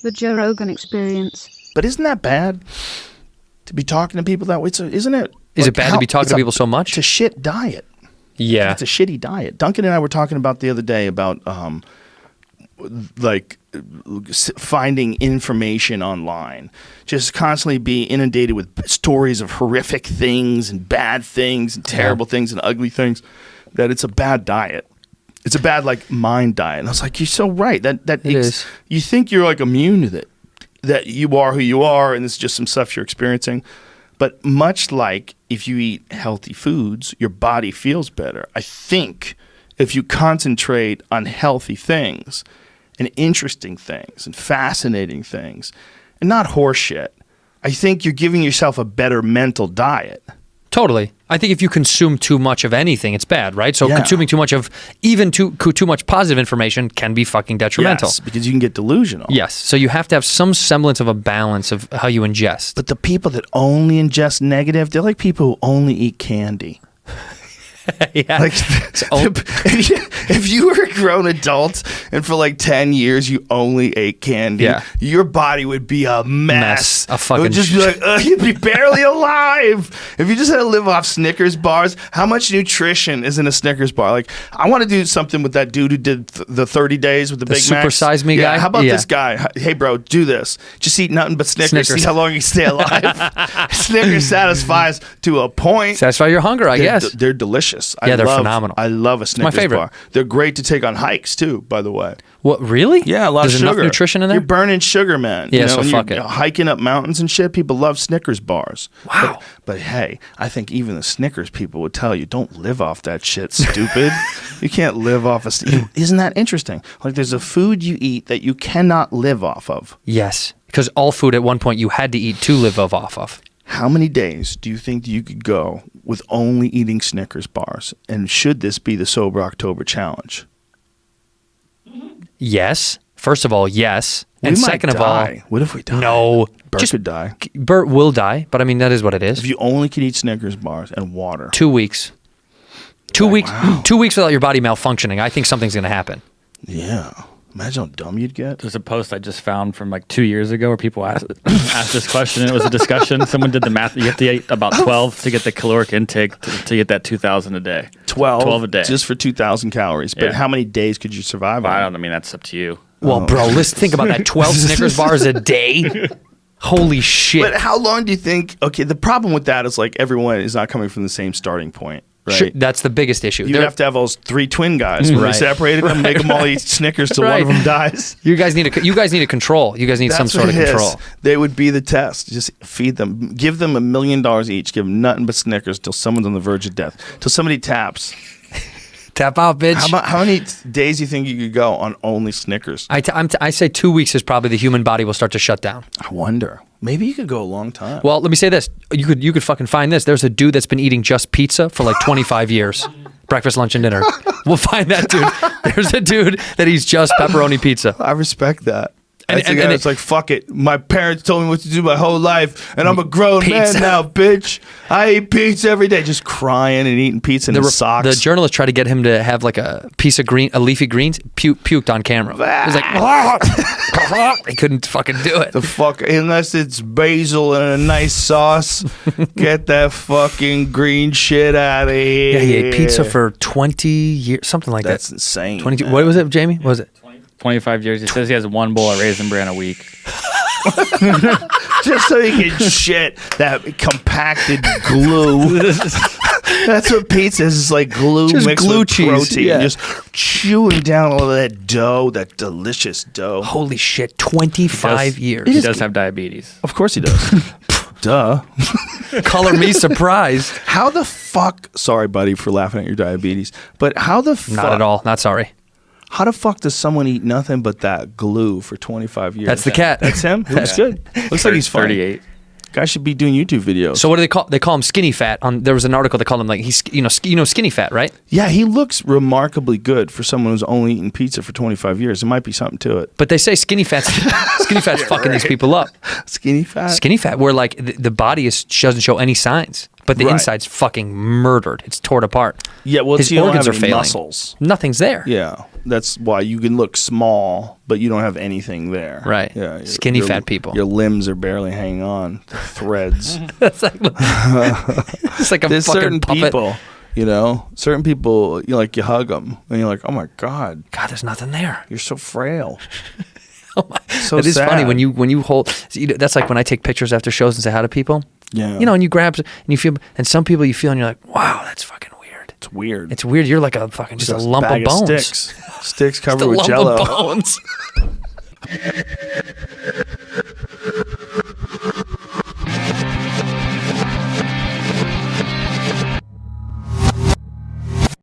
The Joe Rogan Experience. But isn't that bad to be talking to people that way? So isn't it? Is it bad to be talking to people so much? It's a shit diet. Yeah. It's a shitty diet. Duncan and I were talking about the other day about like finding information online, just constantly be inundated with stories of horrific things and bad things and terrible things and ugly things, that it's a bad diet. It's a bad like mind diet. And I was like, you're so right. That is. You think you're like immune to it, that you are who you are and it's just some stuff you're experiencing. But much like if you eat healthy foods, your body feels better. I think if you concentrate on healthy things and interesting things and fascinating things and not horse shit, I think you're giving yourself a better mental diet. Totally. I think if you consume too much of anything, it's bad, right? So consuming too much of even too much positive information can be fucking detrimental. Yes, because you can get delusional. Yes. So you have to have some semblance of a balance of how you ingest. But the people that only ingest negative, they're like people who only eat candy. Yeah. Like, if you were a grown adult and for like 10 years you only ate candy, your body would be a mess. A fucking it would just be like, you'd be barely alive. If you just had to live off Snickers bars, how much nutrition is in a Snickers bar? Like, I want to do something with that dude who did the 30 days with the Big Macs. Super Size Me guy? How about this guy? Hey, bro, do this. Just eat nothing but Snickers. See how long you stay alive. Snickers satisfies to a point. Satisfy your hunger, I guess. They're delicious. They're phenomenal. I love a Snickers my favorite. bar. They're great to take on hikes too, by the way. What, really? Yeah, a lot of There's sugar. enough nutrition in there? You're burning sugar, man. Yeah, you know, so when fuck you're it. hiking up mountains and shit, people love Snickers bars. Wow. But hey, I think even the Snickers people would tell you, don't live off that shit, stupid. You can't live off Isn't that interesting? Like, there's a food you eat that you cannot live off of. Yes, because all food at one point you had to eat to live off of. How many days do you think you could go with only eating Snickers bars? And should this be the Sober October Challenge? Yes. First of all, yes. And We might second of die. all, What if we die? no. Bert could die. Bert will die, but I mean, that is what it is. If you only could eat Snickers bars and water. 2 weeks. 2 weeks. Wow. 2 weeks without your body malfunctioning. I think something's going to happen. Yeah. Imagine how dumb you'd get. There's a post I just found from like 2 years ago where people asked this question. It was a discussion. Someone did the math. You have to eat about 12 to get the caloric intake to get that 2,000 a day. 12 a day. Just for 2,000 calories. But Yeah. how many days could you survive on? I mean, that's up to you. Well, bro, let's think about that. 12 Snickers bars a day? Holy shit. But how long do you think? Okay, the problem with that is like everyone is not coming from the same starting point. Right? Sure, that's the biggest issue. You'd have to have those 3 twin guys where they separated them, make them all eat Snickers till one of them dies. You guys need a control. You guys need some sort of control. They would be the test. Just feed them. Give them $1 million each. Give them nothing but Snickers till someone's on the verge of death. Till somebody taps. Tap out, bitch. How many days do you think you could go on only Snickers? I say 2 weeks is probably the human body will start to shut down. I wonder. Maybe you could go a long time. Well, let me say this. You could fucking find this. There's a dude that's been eating just pizza for like 25 years. Breakfast, lunch, and dinner. We'll find that dude. There's a dude that eats just pepperoni pizza. I respect that. And it's like, fuck it. My parents told me what to do my whole life, and I'm a grown Pizza. man now, bitch. I eat pizza every day, just crying and eating pizza in his socks. The journalist tried to get him to have like a piece of a leafy greens, puked on camera. He's like, he couldn't fucking do it. The fuck, unless it's basil and a nice sauce, get that fucking green shit out of here. Yeah, he ate pizza for 20 years, something like That's that. insane. 22. What was it, Jamie? What was it? 25 years. He says he has 1 bowl of Raisin Bran a week. Just so you can shit that compacted glue. That's what pizza is. It's like glue Just mixed glue with cheese, protein. yeah. Just chewing down all of that dough, that delicious dough. Holy shit, 25 years. He does have diabetes. Of course he does. Duh. Color me surprised. How the fuck? Sorry, buddy, for laughing at your diabetes. But how the fuck? Not at all. Not sorry. How the fuck does someone eat nothing but that glue for 25 years? That's the cat. That's him? He looks good. Looks like he's funny. 38. Guy should be doing YouTube videos. So what do they call? They call him skinny fat. There was an article that called him like he's skinny fat, right? Yeah, he looks remarkably good for someone who's only eaten pizza for 25 years. There might be something to it. But they say skinny fat's fucking these people up. Skinny fat? Skinny fat, where like the body doesn't show any signs. but the Right. inside's fucking murdered. It's torn apart. Yeah, well, His you don't organs have are any failing. muscles. Nothing's there. Yeah, that's why you can look small, but you don't have anything there. Right. Yeah, Skinny fat people. Your limbs are barely hanging on. Threads. It's like it's like a There's fucking certain puppet. people, certain people, you hug them, and you're like, oh my God, God, there's nothing there. you're so frail. Oh my. So It is funny sad. when you hold. That's like when I take pictures after shows and say hi to people. Yeah. And you grab and you feel, and some people you feel and you're like, wow, that's fucking weird. It's weird. It's weird. You're like a fucking just a lump of bag bones. Sticks Just covered a with lump Jello. of bones.